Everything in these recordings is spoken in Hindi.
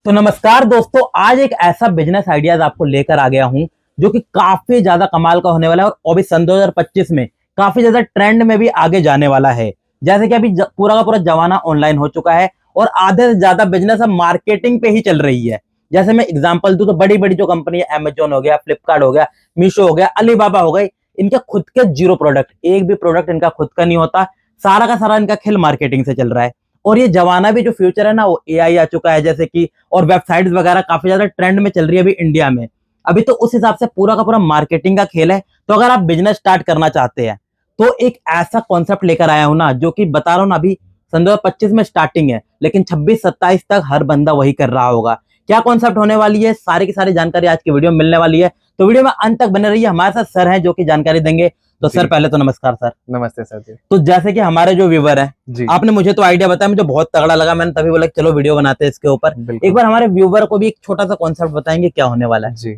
तो नमस्कार दोस्तों, आज एक ऐसा बिजनेस आइडियाज आपको लेकर आ गया हूं जो कि काफी ज्यादा कमाल का होने वाला है और वो भी सन 2025 में काफी ज्यादा ट्रेंड में भी आगे जाने वाला है। जैसे कि अभी पूरा का पूरा जमाना ऑनलाइन हो चुका है और आधे से ज्यादा बिजनेस अब मार्केटिंग पे ही चल रही है। जैसे मैं एग्जांपल दूं तो बड़ी बड़ी जो कंपनी है, अमेजोन हो गया, फ्लिपकार्ट हो गया, मीशो हो गया, अलीबाबा हो गई, इनके खुद के जीरो प्रोडक्ट, एक भी प्रोडक्ट इनका खुद का नहीं होता। सारा का सारा इनका खेल मार्केटिंग से चल रहा है। और ये जमाना भी जो फ्यूचर है ना, वो एआई आ चुका है जैसे कि, और वेबसाइट्स वगैरह काफी ज्यादा ट्रेंड में चल रही है अभी इंडिया में। अभी तो उस हिसाब से पूरा का पूरा मार्केटिंग का खेल है। तो अगर आप बिजनेस स्टार्ट करना चाहते हैं तो एक ऐसा कॉन्सेप्ट लेकर आया हूं ना, जो कि बता रहा हूं ना, अभी सन 2025 में स्टार्टिंग है, लेकिन 26-27 तक हर बंदा वही कर रहा होगा। क्या कॉन्सेप्ट होने वाली है, सारी की सारी जानकारी आज की वीडियो में मिलने वाली है। तो वीडियो में अंत तक बने रहिए। हमारे साथ सर हैं जो कि जानकारी देंगे। तो सर पहले तो नमस्कार सर। नमस्ते सर जी। तो जैसे कि हमारे जो व्यूवर है, आपने मुझे तो आइडिया बताया, मुझे बहुत तगड़ा लगा, मैंने तभी बोला चलो वीडियो बनाते हैं इसके ऊपर। एक बार हमारे व्यूवर को भी एक छोटा सा कॉन्सेप्ट बताएंगे क्या होने वाला है। जी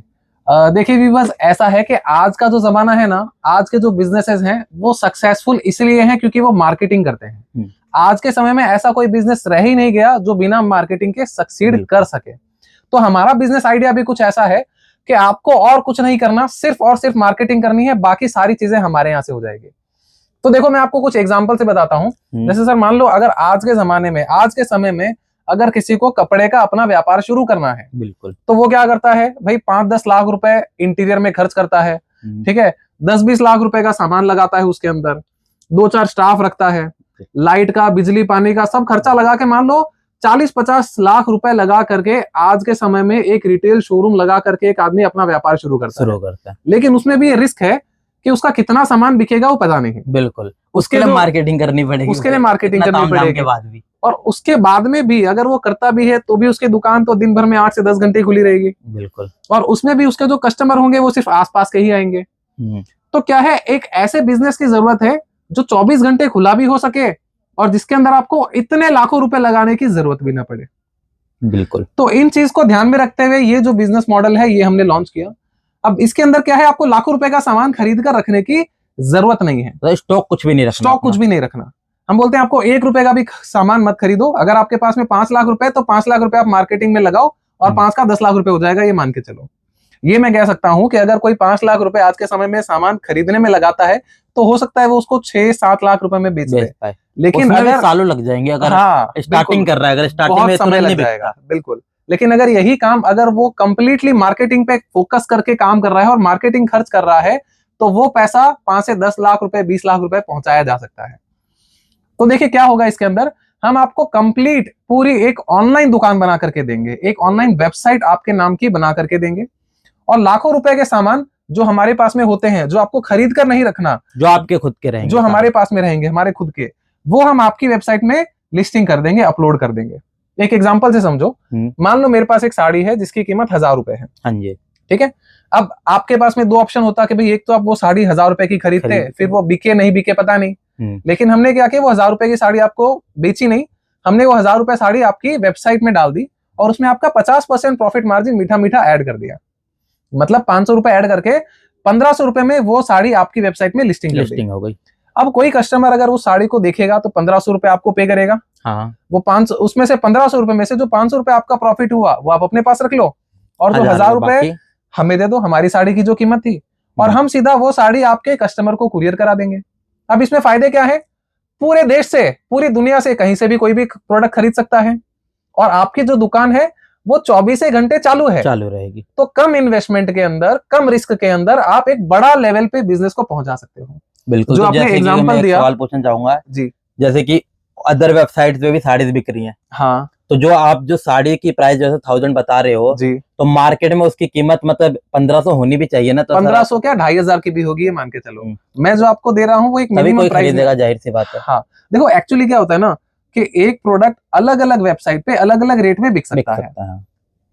देखिए व्यूवर्स, ऐसा है कि आज का जो जमाना है ना, आज के जो बिजनेसेस हैं वो सक्सेसफुल इसलिए हैं क्योंकि वो मार्केटिंग करते हैं। आज के समय में ऐसा कोई बिजनेस रह ही नहीं गया जो बिना मार्केटिंग के सक्सीड कर सके। तो हमारा बिजनेस आइडिया भी कुछ ऐसा है कि आपको और कुछ नहीं करना, सिर्फ और सिर्फ मार्केटिंग करनी है, बाकी सारी चीजें हमारे यहाँ से हो जाएगी। तो देखो, मैं आपको कुछ एग्जांपल से बताता हूँ। जैसे सर, मान लो अगर आज के जमाने में, आज के समय में अगर किसी को कपड़े का अपना व्यापार शुरू करना है, बिल्कुल, तो वो क्या करता है भाई, 5-10 लाख रुपए इंटीरियर में खर्च करता है, ठीक है, 10-20 लाख रुपए का सामान लगाता है, उसके अंदर 2-4 स्टाफ रखता है, लाइट का, बिजली पानी का सब खर्चा लगा के मान लो 40-50 लाख रुपए लगा करके आज के समय में एक रिटेल शोरूम लगा करके एक आदमी अपना व्यापार शुरू करता है। लेकिन उसमें भी रिस्क है कि उसका कितना सामान बिकेगा वो पता नहीं। बिल्कुल, उसके लिए मार्केटिंग करनी पड़ेगी, उसके लिए मार्केटिंग करनी पड़ेगी। और उसके बाद में भी अगर वो करता भी है तो भी उसकी दुकान तो दिन भर में 8 से 10 घंटे खुली रहेगी। बिल्कुल, और उसमें भी उसके जो कस्टमर होंगे वो सिर्फ आसपास के ही आएंगे। तो क्या है, एक ऐसे बिजनेस की जरूरत है जो 24 घंटे खुला भी हो सके और जिसके अंदर आपको इतने लाखों रुपए लगाने की जरूरत भी ना पड़े। बिल्कुल, तो इन चीज को ध्यान में रखते हुए ये जो बिजनेस मॉडल है ये हमने लॉन्च किया। अब इसके अंदर क्या है, आपको लाखों रुपए का सामान खरीद कर रखने की जरूरत नहीं है। तो स्टॉक कुछ भी नहीं रखना, स्टॉक कुछ भी नहीं रखना। हम बोलते हैं आपको 1 रुपए का भी सामान मत खरीदो। अगर आपके पास में 5 लाख रुपए तो 5 लाख रुपए आप मार्केटिंग में लगाओ और 5 का 10 लाख रुपए हो जाएगा, ये मान के चलो। ये मैं कह सकता हूं कि अगर कोई 5 लाख रुपए आज के समय में सामान खरीदने में लगाता है तो हो सकता है वो उसको 6-7 लाख रुपए में बेच दे। लेकिन अगर सालों लग जाएंगे, अगर स्टार्टिंग कर रहा है, अगर स्टार्टिंग में समय लग जाएगा। बिल्कुल, लेकिन अगर यही काम अगर वो कंप्लीटली मार्केटिंग पे फोकस करके काम कर रहा है और मार्केटिंग खर्च कर रहा है तो वो पैसा 5 से 10 लाख रुपए, 20 लाख रुपए पहुंचाया जा सकता है। तो देखिए क्या होगा इसके अंदर, हम आपको कंप्लीट पूरी एक ऑनलाइन दुकान बना करके देंगे, एक ऑनलाइन वेबसाइट आपके नाम की बना करके देंगे और लाखों रुपए के सामान जो हमारे पास में होते हैं, जो आपको खरीद कर नहीं रखना, जो आपके खुद के रहेंगे, जो हमारे पास में रहेंगे, हमारे खुद के, वो हम आपकी वेबसाइट में लिस्टिंग कर देंगे, अपलोड कर देंगे। एक एग्जांपल से समझो, मान लो मेरे पास एक साड़ी है जिसकी कीमत 1000 रुपए है। हाँ जी, ठीक है। अब आपके पास में 2 ऑप्शन होता है कि भाई, एक तो आप वो साड़ी 1000 रुपए की खरीदते, फिर वो बिके नहीं बिके पता नहीं। लेकिन हमने क्या किया, वो 1000 रुपए की साड़ी आपको बेची नहीं, हमने वो 1000 रुपए साड़ी आपकी वेबसाइट में डाल दी और उसमें आपका 50% प्रॉफिट मार्जिन मीठा मीठा ऐड कर दिया। मतलब 500 रुपए ऐड करके 1500 रुपए में वो साड़ी आपकी वेबसाइट में लिस्टिंग हो गई। अब कोई कस्टमर अगर उस साड़ी को देखेगा तो 1500 रुपए आपको पे करेगा। हाँ। वो 500, उसमें से 1500 रुपए में से जो 500 रुपए आपका प्रॉफिट हुआ वो आप अपने पास रख लो और जो 1000 रुपए हमें दे दो, हमारी साड़ी की जो कीमत थी, और हम सीधा वो साड़ी आपके कस्टमर को कुरियर करा देंगे। अब इसमें फायदे क्या है, पूरे देश से, पूरी दुनिया से कहीं से भी कोई भी प्रोडक्ट खरीद सकता है और आपकी जो दुकान है वो 24 घंटे चालू रहेगी। तो कम इन्वेस्टमेंट के अंदर, कम रिस्क के अंदर आप एक बड़ा लेवल पे बिजनेस को पहुंचा सकते हो। बिल्कुल, जो आपने एग्जांपल दिया, सवाल पूछना चाहूंगा जी, जैसे कि अदर वेबसाइट्स पे भी साड़ीज बिक रही हैं। हाँ, तो जो आप जो साड़ी की प्राइस जैसे 1000 बता रहे हो जी, तो मार्केट में उसकी कीमत मतलब 1500 होनी भी चाहिए ना। तो 1500 क्या 2500 की भी होगी, ये मान के चलो। मैं जो आपको दे रहा हूँ वो एक मिनिमम प्राइस देगा, जाहिर सी बात है। हाँ, देखो एक्चुअली क्या होता है ना कि एक प्रोडक्ट अलग अलग वेबसाइट पे अलग अलग रेट में बिक सकता है।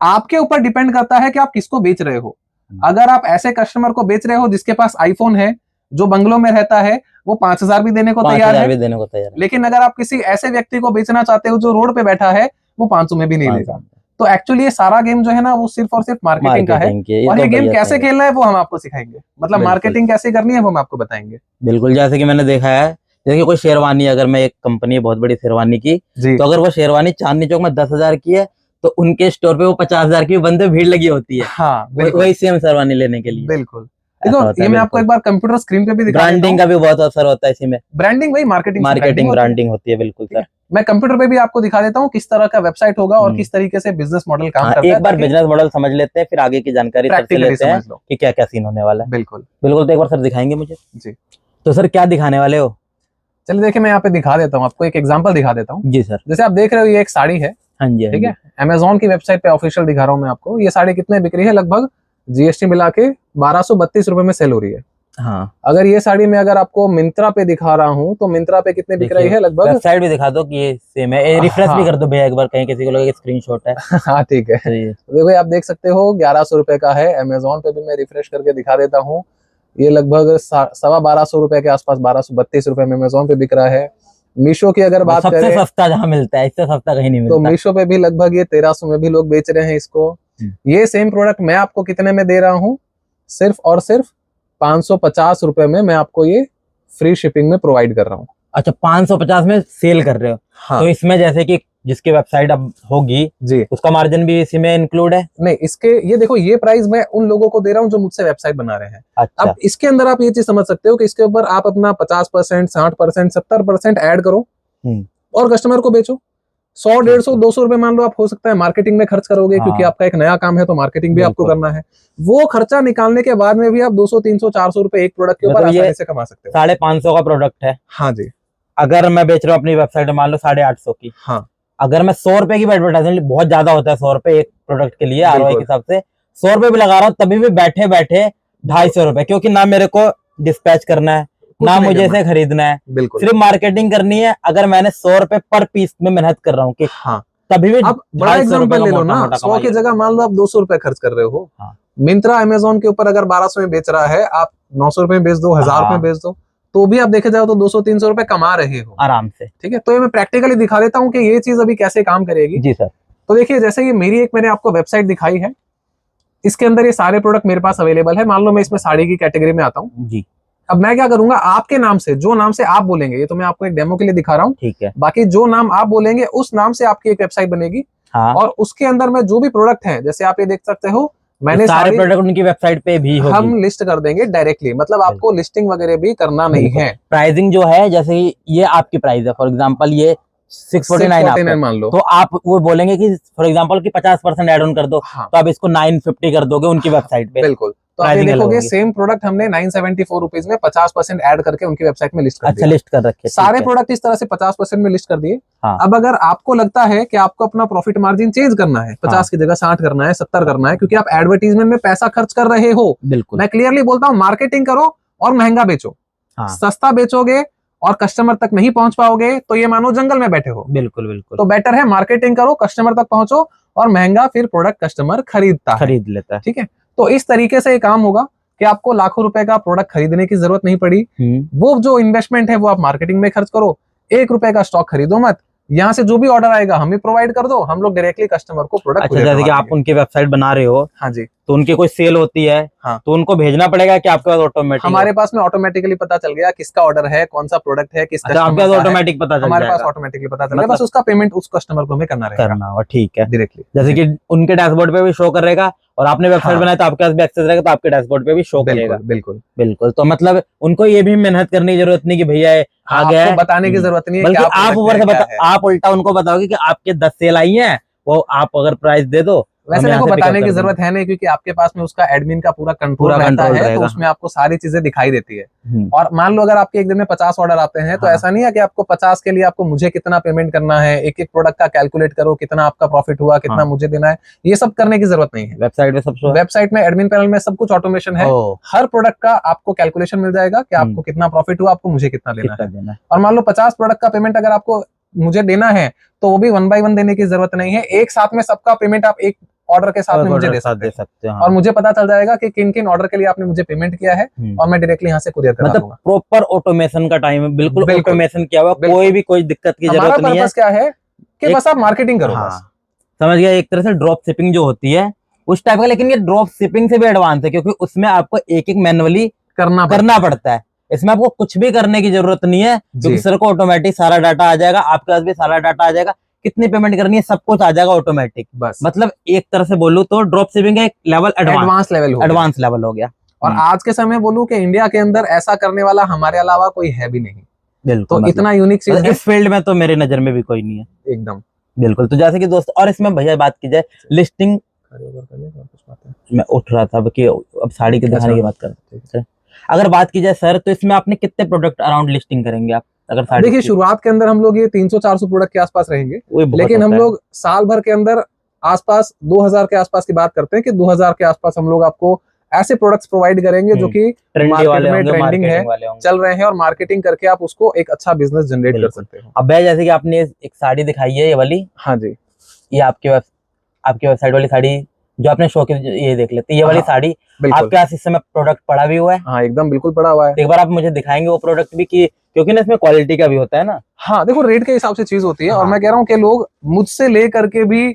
आपके ऊपर डिपेंड करता है कि आप किसको बेच रहे हो। अगर आप ऐसे कस्टमर को बेच रहे हो जिसके पास आईफोन है, जो बंगलों में रहता है, वो 5000 भी देने को तैयार है। लेकिन अगर आप किसी ऐसे व्यक्ति को बेचना चाहते हो जो रोड पे बैठा है, वो 500 में भी नहीं लेगा। तो एक्चुअली ये सारा गेम जो है ना वो सिर्फ और सिर्फ मार्केटिंग का है। और ये गेम कैसे खेलना है वो हम आपको सिखाएंगे, मतलब मार्केटिंग कैसे करनी है वो हम आपको बताएंगे। बिल्कुल, जैसे कि मैंने देखा है, जैसे कोई शेरवानी, अगर मैं एक कंपनी है बहुत बड़ी शेरवानी की, तो अगर वो शेरवानी चांदनी चौक में 10,000 की है तो उनके स्टोर पे वो 50,000 की बंदे भीड़ लगी होती है, हाँ बिल्कुल वही सेम शेरवानी लेने के लिए। बिल्कुल। ऐसा देखो होता ये है, मैं आपको बिल्कुल। एक बार कंप्यूटर स्क्रीन पे भी दिखा देता ब्रांडिंग हूँ। का भी बहुत असर होता है इसी में, ब्रांडिंग वही मार्केटिंग मार्केटिंग ब्रांडिंग होती है, बिल्कुल सर। मैं कंप्यूटर पे भी आपको दिखा देता हूँ किस तरह का वेबसाइट होगा और किस तरीके से बिजनेस मॉडल काम करता है। एक बार बिजनेस मॉडल समझ लेते हैं, फिर आगे की जानकारी सर से लेते हैं कि क्या क्या सीन होने वाला है। बिल्कुल बिल्कुल, तो एक बार सर दिखाएंगे मुझे जी। तो सर क्या दिखाने वाले हो? चलिए देखिए मैं यहाँ पे दिखा देता हूँ आपको, एक एग्जांपल दिखा देता हूँ। जी सर। जैसे आप देख रहे हो ये एक साड़ी है, हाँ जी, ठीक है, अमेजोन की वेबसाइट पे ऑफिशियल दिखा रहा हूँ मैं आपको। ये साड़ी कितने बिक रही है, लगभग जीएसटी मिला के 1232 रुपए में सेल हो रही है। हाँ, अगर ये साड़ी मैं अगर आपको मिंत्रा पे दिखा रहा हूँ तो मिंत्रा पे कितने बिक रही है, लगभग वेबसाइट भी दिखा दो कि ये सेम है, रिफ्रेश भी कर दो भैया एक बार, कहीं किसी को लगे स्क्रीनशॉट है। हाँ ठीक है, देखो आप देख सकते हो 1100 रुपए का है। अमेजोन पे भी मैं रिफ्रेश करके दिखा देता हूँ, ये लगभग 1250 रुपए के आसपास, 1232 रुपए में अमेजोन पे बिक रहा है। मीशो की अगर बात सबसे करें, सस्ता जहाँ मिलता है, इससे सस्ता कहीं नहीं तो मिलता। मीशो पे भी लगभग ये 1300 में भी लोग बेच रहे हैं इसको। ये सेम प्रोडक्ट मैं आपको कितने में दे रहा हूँ, सिर्फ और सिर्फ 550 रुपए में मैं आपको ये फ्री शिपिंग में प्रोवाइड कर रहा हूँ। अच्छा, 550 में सेल कर रहे हो? हाँ। तो इसमें जैसे कि जिसकी वेबसाइट अब होगी जी, उसका मार्जिन भी इसी में इंक्लूड है? नहीं, इसके ये देखो ये प्राइस मैं उन लोगों को दे रहा हूँ जो मुझसे वेबसाइट बना रहे हैं। अच्छा। अब इसके अंदर आप ये चीज समझ सकते हो कि इसके ऊपर आप अपना 50%, 60%, 70% ऐड करो और कस्टमर को बेचो। 100, 150, 200 रुपए मान लो आप हो सकता है मार्केटिंग में खर्च करोगे, क्योंकि आपका एक नया काम है तो मार्केटिंग भी आपको करना है। वो खर्चा निकालने के बाद में भी आप 200, 300, 400 रुपए एक प्रोडक्ट के ऊपर आसानी से कमा सकते हो। 550 का प्रोडक्ट है। हाँ जी। अगर मैं बेच रहा हूँ अपनी वेबसाइट मान लो 850 की, हाँ, अगर मैं 100 रुपए की एडवर्टाइजमेंट, बहुत ज्यादा होता है 100 रुपए एक प्रोडक्ट के लिए आरओआई के हिसाब से, 100 रुपए भी लगा रहा हूँ तभी भी बैठे बैठे 250 रुपए, क्योंकि ना मेरे को डिस्पैच करना है, ना मुझे इसे खरीदना है, सिर्फ मार्केटिंग करनी है। अगर मैंने 100 रुपए पर पीस में मेहनत कर रहा हूँ कि हाँ, तभी भी अब बड़ा एग्जांपल ले लो ना, 100 की जगह मान लो आप 200 रुपए खर्च कर रहे हो। मिंत्रा अमेजोन के ऊपर अगर 1200 में बेच रहा है, आप 900 रुपए में बेच दो, 1000 रुपए में बेच दो, तो भी आप देखे जाओ तो 200-300 रुपए कमा रहे हो आराम से। ठीक है, तो ये मैं प्रैक्टिकली दिखा देता हूँ कि ये चीज अभी कैसे काम करेगी। जी सर। तो देखिए जैसे ये मेरी एक मैंने आपको वेबसाइट दिखाई है, इसके अंदर ये सारे प्रोडक्ट मेरे पास अवेलेबल है। मान लो मैं इसमें साड़ी की कैटेगरी में आता हूँ जी। अब मैं क्या करूंगा, आपके नाम से, जो नाम से आप बोलेंगे, ये तो मैं आपको एक डेमो के लिए दिखा रहा हूँ, ठीक है, बाकी जो नाम आप बोलेंगे उस नाम से आपकी एक वेबसाइट बनेगी। हाँ। और उसके अंदर में जो भी प्रोडक्ट है, जैसे आप ये देख सकते हो, मैंने सारे प्रोडक्ट उनकी वेबसाइट पे भी होगी, हम लिस्ट कर देंगे डायरेक्टली, मतलब आपको लिस्टिंग वगैरह भी करना नहीं है। प्राइसिंग जो है, जैसे ये आपकी प्राइस है, फॉर एग्जांपल ये 649 मान लो, तो आप वो बोलेंगे कि फॉर एग्जांपल कि 50% ऐड ऑन कर दो। हाँ। तो आप इसको 950 कर दोगे उनकी वेबसाइट पे। बिल्कुल, तो आप ये देखोगे सेम प्रोडक्ट हमने 974 रुपीज में 50% ऐड करके उनकी वेबसाइट में लिस्ट कर दिया। अच्छा, लिस्ट कर रखे सारे प्रोडक्ट इस तरह से 50% में लिस्ट कर दिए। हाँ। अब अगर आपको लगता है कि आपको अपना प्रॉफिट मार्जिन चेंज करना है, 50 की जगह 60 करना है, 70 करना है, क्योंकि आप एडवर्टीजमेंट में पैसा खर्च कर रहे हो। बिल्कुल, मैं क्लियरली बोलता हूँ, मार्केटिंग करो और महंगा बेचो। सस्ता बेचोगे और कस्टमर तक नहीं पहुंच पाओगे तो ये मानो जंगल में बैठे हो। बिल्कुल बिल्कुल, तो बेटर है मार्केटिंग करो, कस्टमर तक पहुंचो और महंगा फिर प्रोडक्ट कस्टमर खरीद लेता है। ठीक है, तो इस तरीके से ये काम होगा कि आपको लाखों रुपए का प्रोडक्ट खरीदने की जरूरत नहीं पड़ी। वो जो इन्वेस्टमेंट है वो आप मार्केटिंग में खर्च करो, 1 रुपए का स्टॉक खरीदो मत, यहाँ से जो भी ऑर्डर आएगा हमें प्रोवाइड कर दो, हम लोग डायरेक्टली कस्टमर को प्रोडक्ट। अच्छा, जैसे कि आप उनकी वेबसाइट बना रहे हो, हाँ जी, तो उनकी कोई सेल होती है, हाँ, तो उनको भेजना पड़ेगा कि आपके पास ऑटोमेटिक? हमारे पास में ऑटोमेटिकली पता चल गया किसका ऑर्डर है, कौन सा प्रोडक्ट है, किस कस्टमर का है, ऑटोमेटिक पता चल जाएगा। हमारे पास ऑटोमेटिकली पता चल गया, बस उसका पेमेंट उस कस्टमर को हमें करना रहेगा। ठीक है, डायरेक्टली, जैसे कि उनके डैशबोर्ड पे भी शो करेगा और आपने वेबसाइट बनाया तो आपके पास भी एक्सेस रहेगा, तो आपके डैशबोर्ड पे भी शो करेगा। बिल्कुल बिल्कुल, तो मतलब उनको ये भी मेहनत करने की जरूरत नहीं कि भैया आ गया, बताने की जरूरत नहीं है, बल्कि आप ऊपर से आप उल्टा उनको बताओगे कि आपके 10 सेल आई है, वो आप अगर प्राइस दे दो। वैसे देखो बताने की जरूरत है नहीं, क्योंकि आपके पास में उसका एडमिन का पूरा कंट्रोल रहता है, तो उसमें आपको सारी चीजें दिखाई देती है। और मान लो अगर आपके एक दिन में 50 ऑर्डर आते हैं, तो ऐसा नहीं है कि आपको 50 के लिए आपको मुझे कितना पेमेंट करना है, एक एक प्रोडक्ट का कैलकुलेट करो, कितना आपका प्रॉफिट हुआ, कितना मुझे देना है, ये सब करने की जरूरत नहीं है। वेबसाइट में एडमिन पैनल में सब कुछ ऑटोमेशन है, हर प्रोडक्ट का आपको कैलकुलेशन मिल जाएगा कि आपको कितना प्रॉफिट हुआ, आपको मुझे कितना देना है। और मान लो 50 प्रोडक्ट का पेमेंट अगर आपको मुझे देना है, तो वो भी 1 बाय 1 देने की जरूरत नहीं है, एक साथ में सबका पेमेंट आप एक ऑर्डर के साथ में मुझे दे सकते हैं। और मुझे पता चल जाएगा कि किन किन ऑर्डर के लिए आपने मुझे पेमेंट किया है, और मैं डायरेक्टली यहाँ से कुरियर करा दूंगा। मतलब प्रॉपर ऑटोमेशन का टाइम है, बिल्कुल ऑटोमेशन किया हुआ, कोई दिक्कत की जरूरत नहीं है। क्या है कि बस आप मार्केटिंग करो। समझ गया, एक तरह से ड्रॉप शिपिंग जो होती है उस टाइप का, लेकिन ये ड्रॉप शिपिंग से भी एडवांस है, क्योंकि उसमें आपको एक एक मैनुअली करना पड़ता है। इसमें आपको कुछ भी करने की जरूरत नहीं है, क्योंकि सर को ऑटोमेटिक सारा डाटा आ जाएगा, आपके पास भी सारा डाटा आ जाएगा कितनी पेमेंट करनी है सब कुछ आ जाएगा ऑटोमेटिक। बस मतलब एक तरह से बोलूं तो ड्रॉप शिपिंग का एक लेवल एडवांस लेवल हो गया। एडवांस लेवल हो गया। और आज के समय बोलूं कि इंडिया के अंदर ऐसा करने वाला हमारे अलावा कोई है भी नहीं। बिल्कुल, तो इतना यूनिक चीज है इस फील्ड में तो मेरी नजर में भी कोई नहीं है एकदम। बिल्कुल। तो जैसे कि दोस्त, और इसमें भैया बात की जाए लिस्टिंग, मैं उठ रहा था कि अब साड़ी के दिखाने की बात कर रहे हैं। अगर बात की जाए सर, तो इसमें आपने कितने प्रोडक्ट अराउंड लिस्टिंग करेंगे आप? अगर साड़ी देखिए शुरुआत के अंदर हम लोग ये 300-400 प्रोडक्ट के आसपास रहेंगे, वो बहुत लेकिन हम होता है। लोग साल भर के अंदर आसपास 2000 के आसपास की बात करते हैं कि 2000 के आसपास हम लोग आपको ऐसे प्रोडक्ट्स प्रोवाइड करेंगे जो कि ट्रेंडी मार्केट वाले में होंगे, ट्रेंडिंग है, मार्केटिंग वाले होंगे। चल रहे हैं, और मार्केटिंग करके आप उसको एक अच्छा बिजनेस जनरेट कर बिल्कुल। सकते हो। अब भैया जैसे कि आपने एक साड़ी दिखाई है ये वाली, हाँ जी, ये आपकी वेबसाइट वाली साड़ी जो आपने शो की, ये देख लेते हैं ये वाली हाँ, साड़ी बिल्कुल। आपके पास इस समय प्रोडक्ट पड़ा भी हुआ है? हाँ एकदम बिल्कुल पड़ा हुआ है। एक बार आप मुझे दिखाएंगे वो प्रोडक्ट भी, कि क्योंकि ना इसमें क्वालिटी का भी होता है ना। हाँ देखो रेट के हिसाब से चीज होती है, और हाँ। मैं कह रहा हूँ कि लोग मुझसे ले करके भी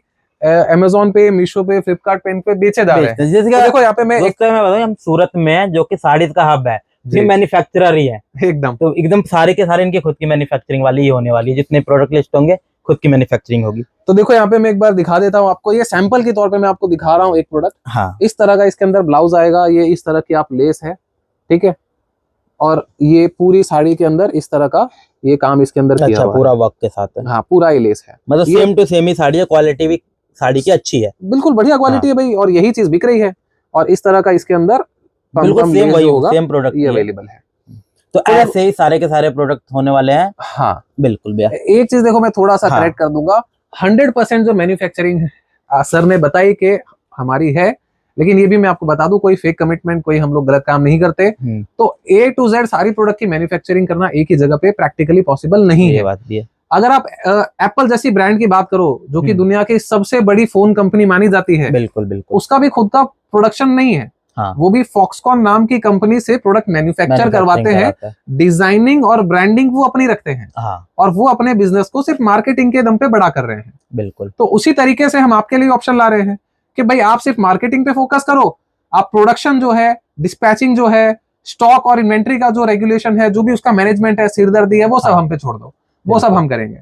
अमेजोन पे, मीशो पे, फ्लिपकार्ट पे, इन पे बेचे जा रहे हैं। जैसे तो देखो यहाँ पे मैं दोस्तों मैं बताऊं, हम सूरत में हैं जो कि साड़ीज का हब है, जी। ये मैन्युफैक्चरर ही है एकदम तो एकदम सारे के सारे इनकी खुद की मैन्युफैक्चरिंग वाली ही होने वाली है। जितने प्रोडक्ट लिस्ट होंगे खुद की मैन्युफैक्चरिंग होगी। तो देखो यहाँ पे मैं एक बार दिखा देता हूँ आपको, ये सैंपल के तौर पे मैं आपको दिखा रहा हूँ एक प्रोडक्ट। हाँ इस तरह का इसके अंदर ब्लाउज आएगा, ये इस तरह की आप लेस है, ठीक है, और ये पूरी साड़ी के अंदर इस तरह का ये काम इसके अंदर किया अच्छा, हुआ पूरा वर्क के साथ है। है। हाँ पूरा ये लेस है, मतलब ये- सेम टू सेम ही साड़ी है, क्वालिटी भी साड़ी की अच्छी है, बिल्कुल बढ़िया क्वालिटी है भाई, और यही चीज बिक रही है। और इस तरह का इसके अंदर बिल्कुल पम-पम सेम लेस वही जो होगा सेम प्रोडक्ट ये अवेलेबल है। तो ऐसे ही सारे के सारे प्रोडक्ट होने वाले हैं। हाँ बिल्कुल भैया। एक चीज देखो मैं थोड़ा सा हाँ। करेक्ट कर दूंगा, 100% जो मैन्युफैक्चरिंग सर ने बताई कि हमारी है, लेकिन ये भी मैं आपको बता दूं कोई फेक कमिटमेंट, कोई हम लोग गलत काम नहीं करते। तो A to Z सारी प्रोडक्ट की मैन्युफैक्चरिंग करना एक ही जगह पे प्रैक्टिकली पॉसिबल नहीं ये है। बात भी है। अगर आप एप्पल जैसी ब्रांड की बात करो जो कि दुनिया की सबसे बड़ी फोन कंपनी मानी जाती है, बिल्कुल बिल्कुल, उसका भी खुद का प्रोडक्शन नहीं है। हाँ। वो भी फॉक्सकॉन नाम की कंपनी से प्रोडक्ट मैन्युफैक्चर करवाते हैं, डिजाइनिंग और ब्रांडिंग वो अपनी रखते हैं, हाँ। और वो अपने बिजनेस को सिर्फ मार्केटिंग के दम पे बड़ा कर रहे हैं। बिल्कुल। तो उसी तरीके से हम आपके लिए ऑप्शन ला रहे हैं कि भाई आप सिर्फ मार्केटिंग पे फोकस करो, आप प्रोडक्शन जो है, डिस्पैचिंग जो है, स्टॉक और इन्वेंट्री का जो रेगुलेशन है, जो भी उसका मैनेजमेंट है, सिरदर्दी है, वो सब हाँ। हम पे छोड़ दो, वो सब हम करेंगे।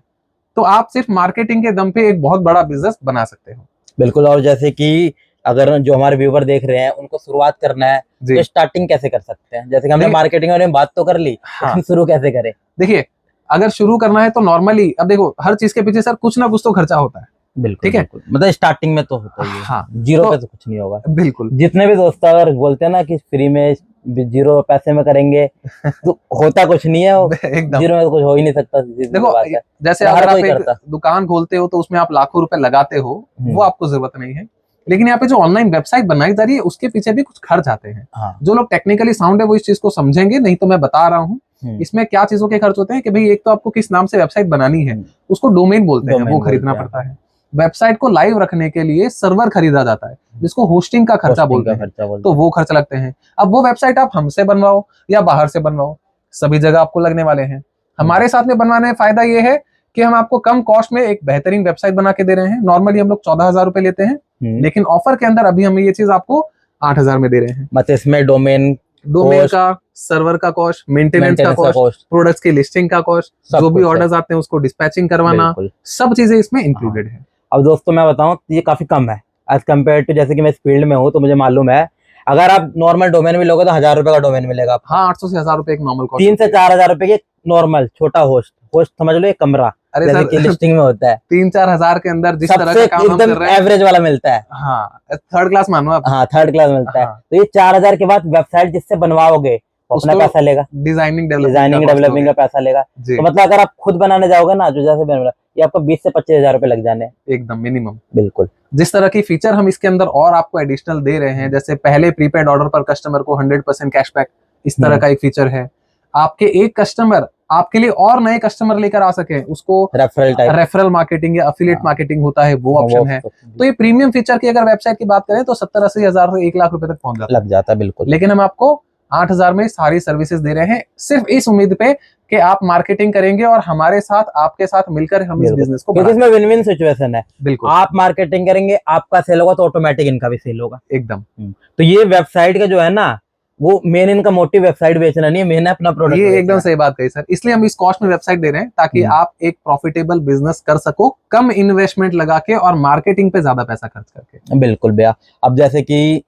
तो आप सिर्फ मार्केटिंग के दम पे एक बहुत बड़ा बिजनेस बना सकते हो। बिल्कुल। और जैसे कि अगर जो हमारे व्यूवर देख रहे हैं उनको शुरुआत करना है तो स्टार्टिंग कैसे कर सकते हैं? जैसे कि हमने मार्केटिंग में बात तो कर ली, हाँ। शुरू कैसे करें? देखिए अगर शुरू करना है तो नॉर्मली, अब देखो हर चीज के पीछे सर कुछ ना कुछ तो खर्चा होता है। बिल्कुल, ठीक है, मतलब स्टार्टिंग में तो होता ही है। हाँ, जीरो पे तो कुछ नहीं होगा। बिल्कुल। जितने भी दोस्त अगर बोलते हैं ना कि फ्री में जीरो पैसे में करेंगे तो होता कुछ नहीं है, एकदम जीरो में तो कुछ हो ही नहीं सकता। देखो जैसे अगर आप एक दुकान खोलते हो तो उसमें आप लाखों रुपए लगाते हो, वो आपको जरूरत नहीं है, लेकिन यहाँ पे जो ऑनलाइन वेबसाइट बनाई जा रही है उसके पीछे भी कुछ खर्च आते हैं। हाँ। जो लोग टेक्निकली साउंड है वो इस चीज को समझेंगे, नहीं तो मैं बता रहा हूँ इसमें क्या चीजों के खर्च होते हैं कि भाई एक तो आपको किस नाम से वेबसाइट बनानी है, उसको डोमेन बोलते हैं, वो खरीदना पड़ता है। वेबसाइट को लाइव रखने के लिए सर्वर खरीदा जाता है जिसको होस्टिंग का खर्चा बोलते हैं, तो वो खर्च लगते हैं। अब वो वेबसाइट आप हमसे बनवाओ या बाहर से बनवाओ, सभी जगह आपको लगने वाले हैं। हमारे साथ में बनवाने में फायदा ये है कि हम आपको कम कॉस्ट में एक बेहतरीन वेबसाइट बना के दे रहे हैं। नॉर्मली हम लोग 14,000 रुपए लेते हैं, लेकिन ऑफर के अंदर अभी हम ये चीज आपको 8,000 में दे रहे हैं। मतलब इसमें डोमेन का, सर्वर का कॉस्ट, मेंटेनेंस का कॉस्ट, प्रोडक्ट्स की लिस्टिंग का कॉस्ट, जो भी ऑर्डर्स आते हैं उसको डिस्पैचिंग करवाना, सब चीजें इसमें इंक्लूडेड है। अब दोस्तों मैं बताऊं ये काफी कम है एज कम्पेयर टू, जैसे कि मैं इस फील्ड में हूँ तो मुझे मालूम है अगर आप नॉर्मल डोमेन भी लोगे तो 1,000 रुपए का डोमेन मिलेगा। हाँ 800 से 1,000 रुपए एक नॉर्मल कॉस्ट, 3 से 4,000 रुपए की नॉर्मल छोटा होस्ट समझ लो, एक कमरा अरे जैसे कि लिस्टिंग में होता है 3-4 हजार के अंदर जिस तरह का काम हम कर रहे हैं, एवरेज वाला मिलता है। हाँ थर्ड क्लास मानो आप। हाँ थर्ड क्लास मिलता है। तो ये 4,000 के बाद वेबसाइट जिससे बनवाओगे अपना पैसा लेगा, डिजाइनिंग डेवलपिंग का पैसा लेगा। तो मतलब अगर आप खुद बनाने जाओगे ना, जो जैसे बन रहा ये आपको 20 से 25,000 रुपए लग जाने एकदम मिनिमम। बिल्कुल। जिस तरह की फीचर हम इसके अंदर और आपको एडिशनल दे रहे हैं, जैसे पहले प्रीपेड ऑर्डर पर कस्टमर को 100% कैशबैक, इस तरह का एक फीचर है। आपके एक कस्टमर आपके लिए और नए कस्टमर लेकर आ सके, उसको रेफरल मार्केटिंग या अफिलिएट मार्केटिंग होता है, वो ऑप्शन है। तो ये प्रीमियम फीचर की अगर वेबसाइट की बात करें तो 70-80 हजार से 1 लाख रुपए तक पहुंच जाता लग जाता है। बिल्कुल। लेकिन हम आपको 8,000 में सारी सर्विसेज दे रहे हैं, सिर्फ इस उम्मीद पे कि आप मार्केटिंग करेंगे और हमारे साथ, आपके साथ मिलकर हम इस बिजनेस को, क्योंकि इसमें विन विन सिचुएशन है। बिल्कुल। आप मार्केटिंग करेंगे, आपका सेल होगा तो ऑटोमेटिक इनका भी सेल होगा एकदम। तो ये वेबसाइट का जो है ना, वो मेन इनका मोटिव वेबसाइट बेचना नहीं है, मेन है अपना प्रोडक्ट। ये एकदम सही बात कही सर, इसलिए हम इस कॉस्ट में वेबसाइट दे रहे हैं ताकि आप एक प्रॉफिटेबल बिजनेस कर सको कम इन्वेस्टमेंट लगा के और मार्केटिंग पे ज्यादा पैसा खर्च करके। बिल्कुल भैया। अब जैसे कि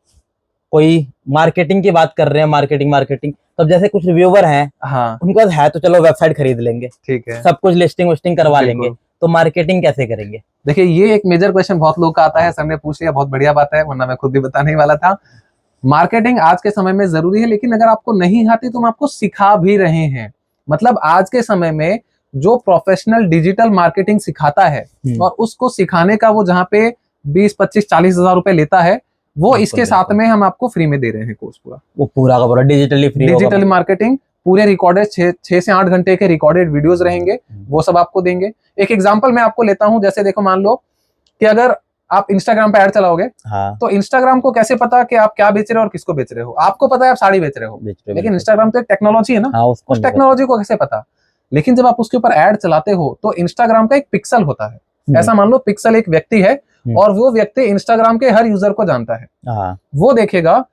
कोई मार्केटिंग की बात कर रहे हैं, मार्केटिंग, तो जैसे कुछ व्यूवर हैं, हाँ उनके पास है तो चलो वेबसाइट खरीद लेंगे, ठीक है, सब कुछ लिस्टिंग करवा लेंगे, बिल्कुल। तो मार्केटिंग कैसे करेंगे? देखिए ये एक मेजर क्वेश्चन बहुत लोग का आता है, सर ने पूछ लिया, बहुत बढ़िया बात है, वरना मैं खुद भी बताने ही वाला था। मार्केटिंग आज के समय में जरूरी है, लेकिन अगर आपको नहीं आती तो हम आपको सिखा भी रहे हैं। मतलब आज के समय में जो प्रोफेशनल डिजिटल मार्केटिंग सिखाता है और उसको सिखाने का वो जहाँ पे 20, 25, 40 हजार रुपए लेता है, वो इसके साथ में हम आपको फ्री में दे रहे हैं कोर्स पूरा। वो पूरा का पूरा डिजिटली फ्री होगा। डिजिटल मार्केटिंग पूरे रिकॉर्डेड 6 से 8 घंटे के रिकॉर्डेड वीडियोस रहेंगे, वो सब आपको देंगे। एक एग्जांपल मैं आपको लेता हूं, जैसे देखो मान लो कि अगर आप इंस्टाग्राम पे ऐड चलाओगे, हाँ, तो इंस्टाग्राम को कैसे पता कि आप क्या बेच रहे हो और किसको बेच रहे हो? आपको पता है आप साड़ी बेच रहे हो, लेकिन इंस्टाग्राम तो एक टेक्नोलॉजी है ना, हाँ, उस टेक्नोलॉजी को कैसे पता? लेकिन जब आप उसके ऊपर ऐड चलाते हो तो इंस्टाग्राम का एक पिक्सल होता है, ऐसा मान लो पिक्सल एक व्यक्ति है और वो व्यक्ति इंस्टाग्राम के हर यूजर को जानता है। हाँ, वो देखेगा,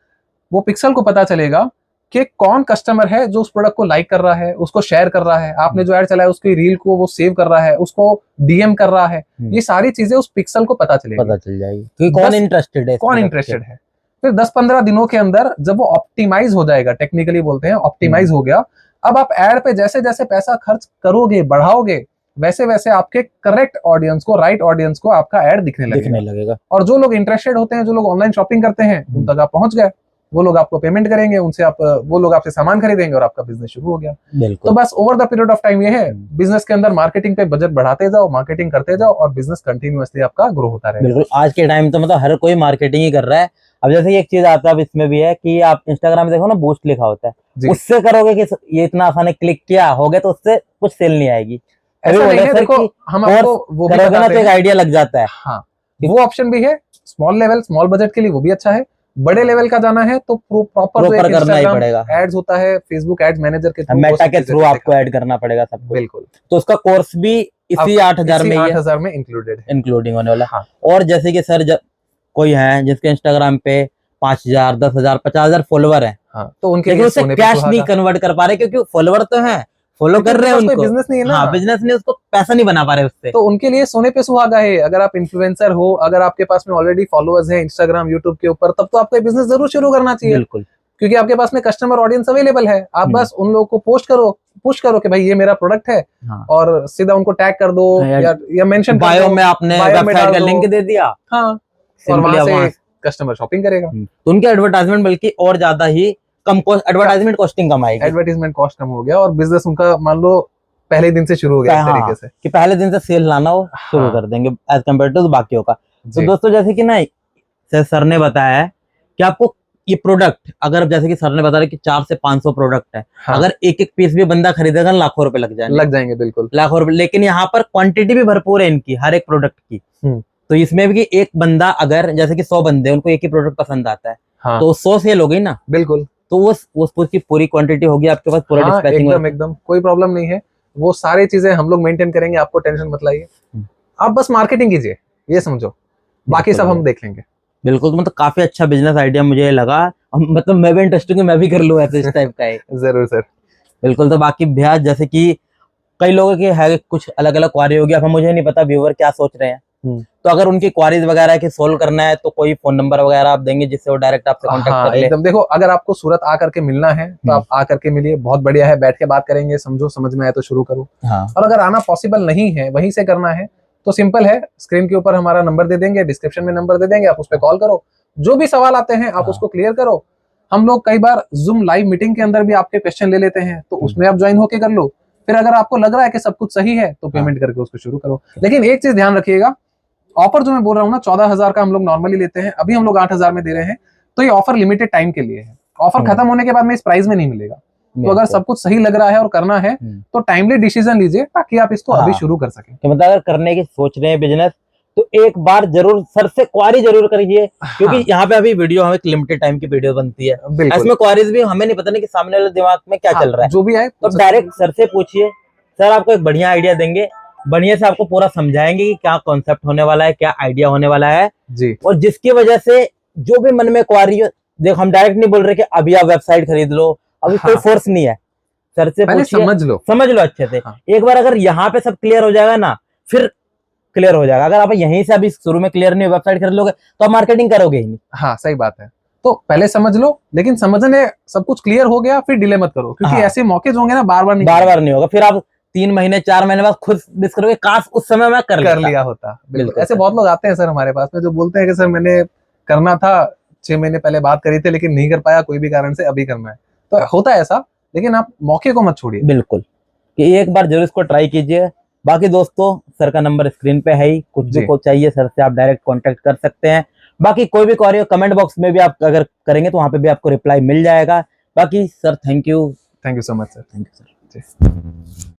वो पिक्सल को पता चलेगा कि कौन कस्टमर है जो उस प्रोडक्ट को लाइक कर रहा है, उसको शेयर कर रहा है, आपने जो ऐड चलाया उसकी रील को वो सेव कर रहा है, उसको डीएम कर रहा है। ये सारी चीजें उस पिक्सल को पता चल जाएगी कि कौन इंटरेस्टेड है। फिर 10-15 दिनों के अंदर जब वो ऑप्टिमाइज हो जाएगा, टेक्निकली बोलते हैं ऑप्टिमाइज हो गया, अब आप ऐड पे जैसे जैसे पैसा खर्च करोगे, बढ़ाओगे, वैसे वैसे आपके करेक्ट ऑडियंस को, राइट ऑडियंस को आपका ऐड दिखने लगेगा। और जो लोग इंटरेस्टेड होते हैं, जो लोग ऑनलाइन शॉपिंग करते हैं, उन तक आप पहुंच गए, वो लोग आपको पेमेंट करेंगे, उनसे आप, वो लोग आपसे सामान खरीदेंगे और आपका बिजनेस शुरू हो गया। तो बस over the period of time ये है, बिजनेस के अंदर मार्केटिंग पे बजट बढ़ाते जाओ, मार्केटिंग करते जाओ और बिजनेस कंटिन्यूअसली आपका ग्रो होता रहेगा। बिल्कुल, आज के टाइम तो मतलब हर कोई मार्केटिंग ही कर रहा है। अब जैसे एक चीज आता है, अब इसमें भी है कि आप इंस्टाग्राम में देखो ना, बूस्ट लिखा होता है, उससे करोगे कि ये इतना आसान है, क्लिक किया हो गया, तो उससे कुछ सेल नहीं आएगी। ऐसा नहीं है, देखो हम आपको वो भी करोगे ना तो एक आइडिया लग जाता है। हाँ, वो ऑप्शन भी है, स्मॉल लेवल, स्मॉल बजट के लिए वो भी अच्छा है। बड़े लेवल का जाना है तो प्रॉपर करना ही पड़ेगा। एड्स होता है, फेसबुक एड्स मैनेजर के थ्रू, मेटा के थ्रू आपको ऐड करना पड़ेगा सब कुछ। बिल्कुल। तो उसका कोर्स भी इसी 8,000 में, 8,000 में इंक्लूडिंग होने वाला। हाँ। और जैसे कि सर कोई है जिसके इंस्टाग्राम पे 5,000, 10,000, 50,000 फॉलोवर है, हाँ, तो उनके लिए उसे कैश नहीं कन्वर्ट कर पा रहे, क्योंकि फॉलोवर तो है, फॉलो कर रहे हैं उनको, बिजनेस नहीं है ना। हाँ, बिजनेस नहीं, उसको पैसा नहीं बना पा रहे उससे। तो उनके लिए सोने पे सुहागा है। अगर आप इन्फ्लुएंसर हो, अगर आपके पास में ऑलरेडी फॉलोअर्स हैं इंस्टाग्राम, यूट्यूब के ऊपर, तब तो आपका बिजनेस जरूर शुरू करना चाहिए। बिल्कुल, क्योंकि आपके पास में कस्टमर ऑडियंस अवेलेबल है। आप बस उन लोगों को पुश करो कि भाई ये मेरा प्रोडक्ट है, हाँ, और सीधा उनको टैग कर दो या मेंशन कर दो, बायो में आपने वेबसाइट का लिंक दे दिया, हाँ, और वहां से कस्टमर शॉपिंग करेगा। तो उनके एडवर्टाइजमेंट बल्कि और ज्यादा ही कम कॉस्ट, एडवर्टाइजमेंट कॉस्टिंग कम आएगी, एडवर्टाइजमेंट कॉस्ट कम हो गया और बिजनेस उनका मान लो पहले दिन से शुरू हो गया, इस तरीके से कि पहले दिन से सेल लाना हो शुरू कर देंगे एज कम्पेयर टू बाकियों का। तो दोस्तों, जैसे कि ना सर ने बताया है कि आपको ये प्रोडक्ट, अगर जैसे कि सर ने बताया कि 400 से 500 प्रोडक्ट है, हाँ, अगर एक एक पीस भी बंदा खरीदेगा, लाखों रुपए लग जाएंगे, बिल्कुल लाखों रुपए। लेकिन यहाँ पर क्वांटिटी भी भरपूर है इनकी, हर एक प्रोडक्ट की। तो इसमें भी एक बंदा, अगर जैसे कि 100 बंदे, उनको एक ही प्रोडक्ट पसंद आता है, हाँ, तो 100 सेल हो गई ना, बिल्कुल। तो वो की पूरी क्वांटिटी होगी आपके पास, पूरा डिस्पैचिंग एकदम कोई प्रॉब्लम नहीं है। वो सारी चीजें हम लोग मेंटेन करेंगे, आपको टेंशन मत लाइए। आप बस मार्केटिंग कीजिए, ये समझो, बाकी सब हम देख लेंगे। बिल्कुल, मतलब काफी अच्छा बिजनेस आइडिया मुझे लगा, मतलब मैं भी इंटरेस्टेड हूँ, मैं भी कर लूँ ऐसे इस टाइप का है। जरूर सर। बिल्कुल। तो बाकी भैया, जैसे कि कई लोगों की है कुछ अलग अलग क्वारी होगी, अब मुझे नहीं पता व्यूअर क्या सोच रहे हैं, तो अगर उनकी क्वारीज वगैरह की सोल्व करना है, तो कोई फोन नंबर वगैरह आप देंगे जिससे वो डायरेक्ट आपसे कांटेक्ट कर ले? एकदम। देखो, अगर आपको सूरत आकर के मिलना है तो आप आकर के मिलिए, बहुत बढ़िया है, बैठ के बात करेंगे, समझो, समझ में आए तो शुरू करो। और अगर आना पॉसिबल नहीं है, वहीं से करना है, तो सिंपल है, स्क्रीन के ऊपर हमारा नंबर दे देंगे, डिस्क्रिप्शन में नंबर दे देंगे, आप उस पर कॉल करो, जो भी सवाल आते हैं आप उसको क्लियर करो। हम लोग कई बार जूम लाइव मीटिंग के अंदर भी आपके क्वेश्चन ले लेते हैं, तो उसमें आप ज्वाइन होके कर लो। फिर अगर आपको लग रहा है कि सब कुछ सही है, तो पेमेंट करके उसको शुरू करो। लेकिन एक चीज ध्यान रखिएगा, ऑफर जो मैं बोल रहा हूँ ना, 14,000 का हम लोग नॉर्मली लेते हैं, अभी हम लोग 8,000 में दे रहे हैं, तो ये ऑफर लिमिटेड टाइम के लिए है। ऑफर खत्म होने के बाद में इस प्राइस में नहीं मिलेगा। तो अगर सब कुछ सही लग रहा है और करना है, तो टाइमली डिसीजन लीजिए, ताकि आप इसको अभी शुरू कर सकें। मतलब अगर करने की सोच रहे हैं बिजनेस, तो एक बार जरूर सर से क्वारी जरूर करिए, क्योंकि यहाँ पे अभी वीडियो हमें लिमिटेड टाइम की वीडियो बनती है, इसमें क्वारीज भी हमें नहीं पता नहीं कि सामने वाले दिमाग में क्या चल रहा है, जो भी है तो डायरेक्ट सर से पूछिए। सर आपको एक बढ़िया आइडिया देंगे, बढ़िया से आपको पूरा समझाएंगे कि क्या कॉन्सेप्ट होने वाला है, क्या आइडिया होने वाला है जी। और जिसकी वजह से जो भी मन में क्वारी देखो हम डायरेक्ट नहीं बोल रहे कि अभी आप वेबसाइट खरीद लो, अभी कोई हाँ। फोर्स नहीं है। सर से पहले पूछिए, समझ लो अच्छे से। हाँ। एक बार अगर यहाँ पे सब क्लियर हो जाएगा ना, फिर क्लियर हो जाएगा। अगर आप यहीं से अभी शुरू में क्लियर नहीं वेबसाइट खरीद लोगे तो आप मार्केटिंग करोगे ही नहीं। हाँ सही बात है। तो पहले समझ लो, लेकिन समझने सब कुछ क्लियर हो गया फिर डिले मत करो, क्योंकि हाँ। ऐसे मौके जो होंगे ना बार बार नहीं होगा, फिर आप 3 महीने 4 महीने बाद खुद मिस करोगे, काश उस समय मैं कर लिया होता। बिल्कुल ऐसे सर। बहुत लोग आते हैं सर हमारे पास में जो बोलते हैं कि सर मैंने करना था, 6 महीने पहले बात करी थी लेकिन नहीं कर पाया कोई भी कारण से, अभी करना है। तो होता है ऐसा, लेकिन आप मौके को मत छोड़िए। बिल्कुल, कि एक बार जरूर इसको ट्राई कीजिए। बाकी दोस्तों सर का नंबर स्क्रीन पे है ही, कुछ भी को चाहिए सर से आप डायरेक्ट कांटेक्ट कर सकते हैं। बाकी कोई भी क्वेरी हो कमेंट बॉक्स में भी आप अगर करेंगे तो वहां पे भी आपको रिप्लाई मिल जाएगा। बाकी sir thank you so much sir. Thank you sir.